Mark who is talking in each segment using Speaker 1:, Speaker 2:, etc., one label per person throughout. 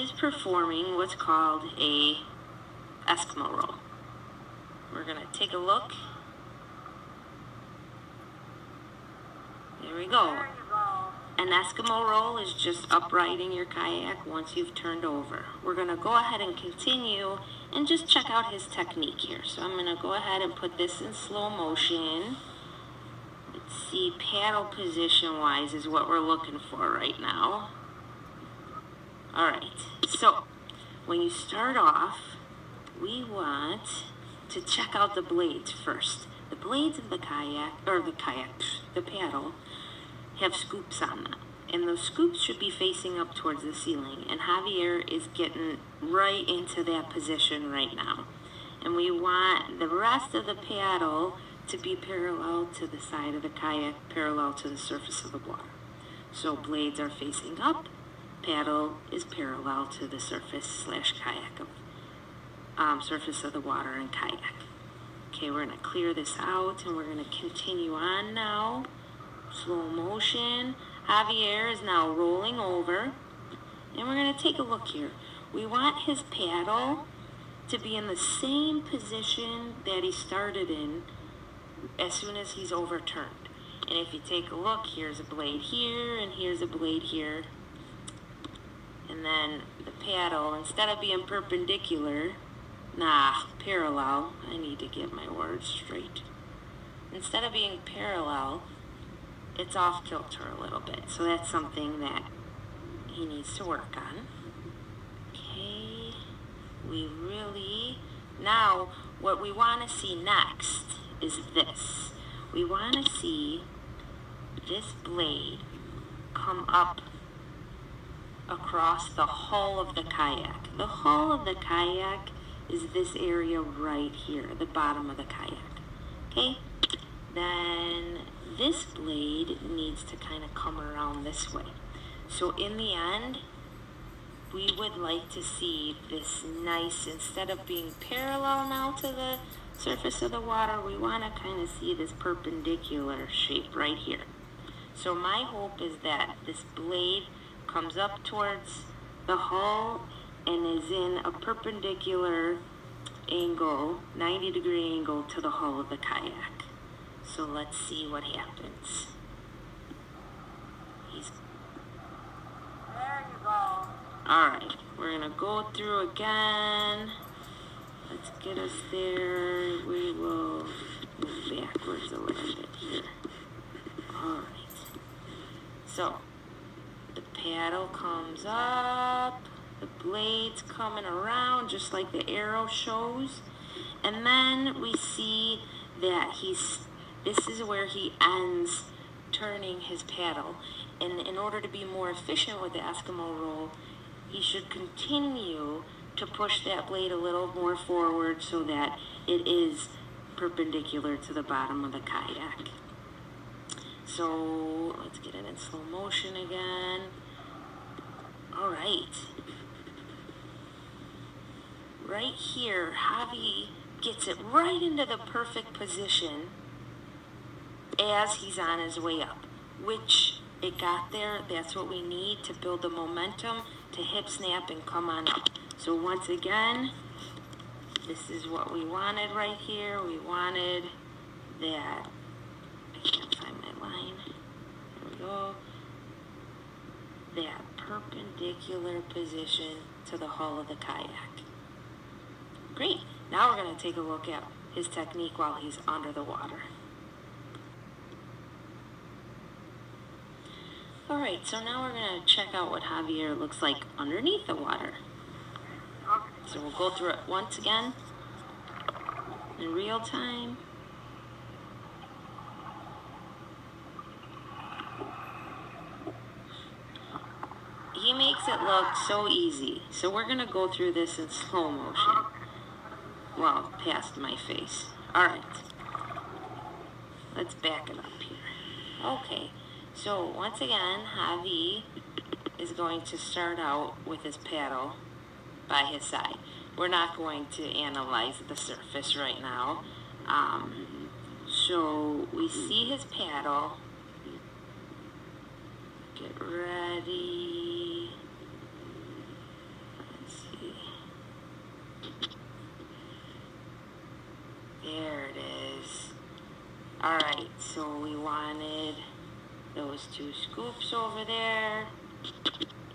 Speaker 1: is performing what's called a Eskimo roll. We're going to take a look. There we go. An Eskimo roll is just uprighting your kayak once you've turned over. We're going to go ahead and continue and just check out his technique here. So I'm going to go ahead and put this in slow motion. Let's see, paddle position wise is what we're looking for right now. Alright, so when you start off, we want to check out the blades first. The blades of the the paddle, have scoops on them. And those scoops should be facing up towards the ceiling. And Javier is getting right into that position right now. And we want the rest of the paddle to be parallel to the side of the kayak, parallel to the surface of the water. So blades are facing up, paddle is parallel to the surface / kayak of surface of the water and kayak. Okay, we're going to clear this out and we're going to continue on now. Slow motion. Javier is now rolling over. And we're going to take a look here. We want his paddle to be in the same position that he started in as soon as he's overturned. And if you take a look, here's a blade here and here's a blade here. And then the paddle, instead of being perpendicular, parallel. I need to get my words straight. Instead of being parallel, it's off kilter a little bit. So that's something that he needs to work on. Okay. Now, what we want to see next is this. We want to see this blade come up across the hull of the kayak. The hull of the kayak is this area right here, the bottom of the kayak. Okay? Then this blade needs to kind of come around this way. So in the end, we would like to see this nice, instead of being parallel now to the surface of the water, we want to kind of see this perpendicular shape right here. So my hope is that this blade comes up towards the hull and is in a perpendicular angle, 90-degree angle to the hull of the kayak. So let's see what happens.
Speaker 2: There you go.
Speaker 1: Alright, we're going to go through again. Let's get us there. We will move backwards a little bit here. Alright. So, the paddle comes up. The blade's coming around just like the arrow shows. And then we see that this is where he ends turning his paddle. And in order to be more efficient with the Eskimo roll, he should continue to push that blade a little more forward so that it is perpendicular to the bottom of the kayak. So let's get it in slow motion again. Alright. Right here, Javi gets it right into the perfect position as he's on his way up, which it got there. That's what we need to build the momentum to hip snap and come on up. So once again, this is what we wanted right here. We wanted that. I can't find my line. There we go. That perpendicular position to the hull of the kayak. Great. Now we're going to take a look at his technique while he's under the water. Alright, so now we're going to check out what Javier looks like underneath the water. So we'll go through it once again in real time. He makes it look so easy. So we're going to go through this in slow motion. Well, past my face. Alright. Let's back it up here. Okay. So once again, Javi is going to start out with his paddle by his side. We're not going to analyze the surface right now. So we see his paddle. Get ready. Alright, so we wanted those 2 scoops over there,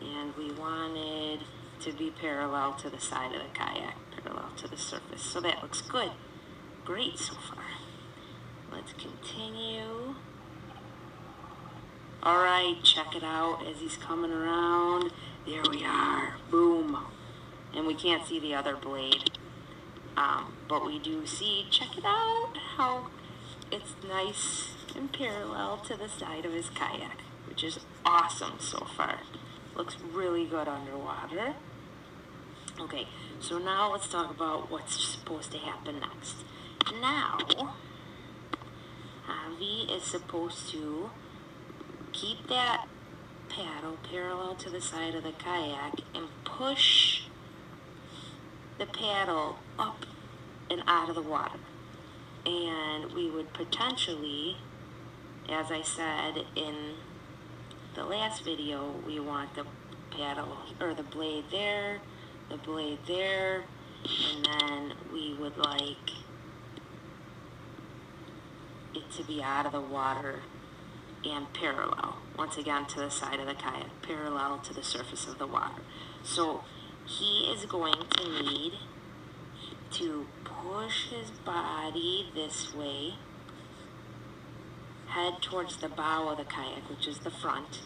Speaker 1: and we wanted to be parallel to the side of the kayak, parallel to the surface. So that looks good. Great so far. Let's continue. Alright, check it out as he's coming around. There we are. Boom. And we can't see the other blade. But we do see, check it out, how it's nice and parallel to the side of his kayak, which is awesome so far. Looks really good underwater. Okay, so now let's talk about what's supposed to happen next. Now, Javi is supposed to keep that paddle parallel to the side of the kayak and push the paddle up and out of the water. And we would potentially, as I said in the last video, we want the paddle or the blade there, and then we would like it to be out of the water and parallel, once again, to the side of the kayak, parallel to the surface of the water. So he is going to need to push his body this way, head towards the bow of the kayak, which is the front,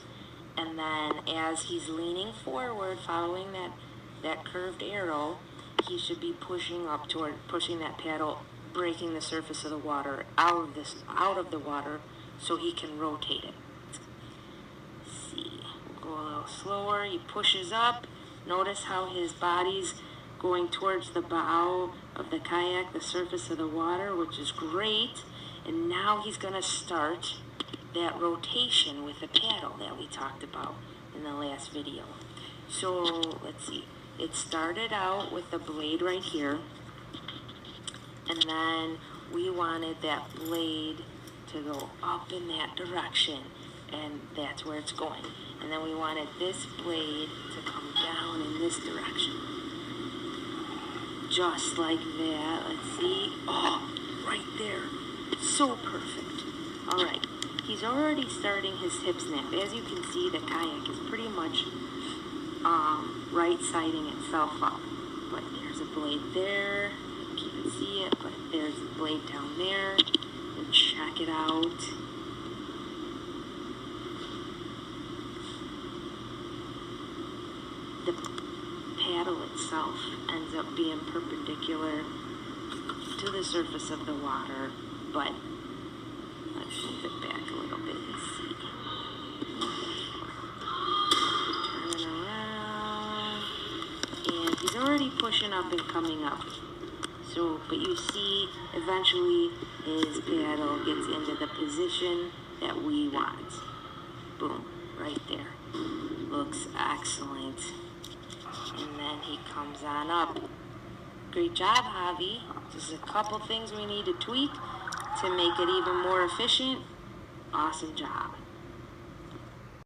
Speaker 1: and then as he's leaning forward, following that curved arrow, he should be pushing up toward, pushing that paddle, breaking the surface of the water out of the water, so he can rotate it. Let's see, we'll go a little slower. He pushes up. Notice how his body's going towards the bow of the kayak, the surface of the water, which is great. And now he's going to start that rotation with the paddle that we talked about in the last video. So let's see. It started out with the blade right here, and then we wanted that blade to go up in that direction, and that's where it's going. And then we wanted this blade to come down in this direction. Just like that. Let's see. Oh, right there. So perfect. Alright, he's already starting his hip snap. As you can see, the kayak is pretty much right-siding itself up. But there's a blade there. You can see it, but there's a blade down there. And check it out. The paddle itself ends up being perpendicular to the surface of the water, but let's move it back a little bit and see. Turn it around, and he's already pushing up and coming up. So, but you see, eventually his paddle gets into the position that we want. Boom, right there. Looks excellent. And then he comes on up. Great job, Javi. Just a couple things we need to tweak to make it even more efficient. Awesome job.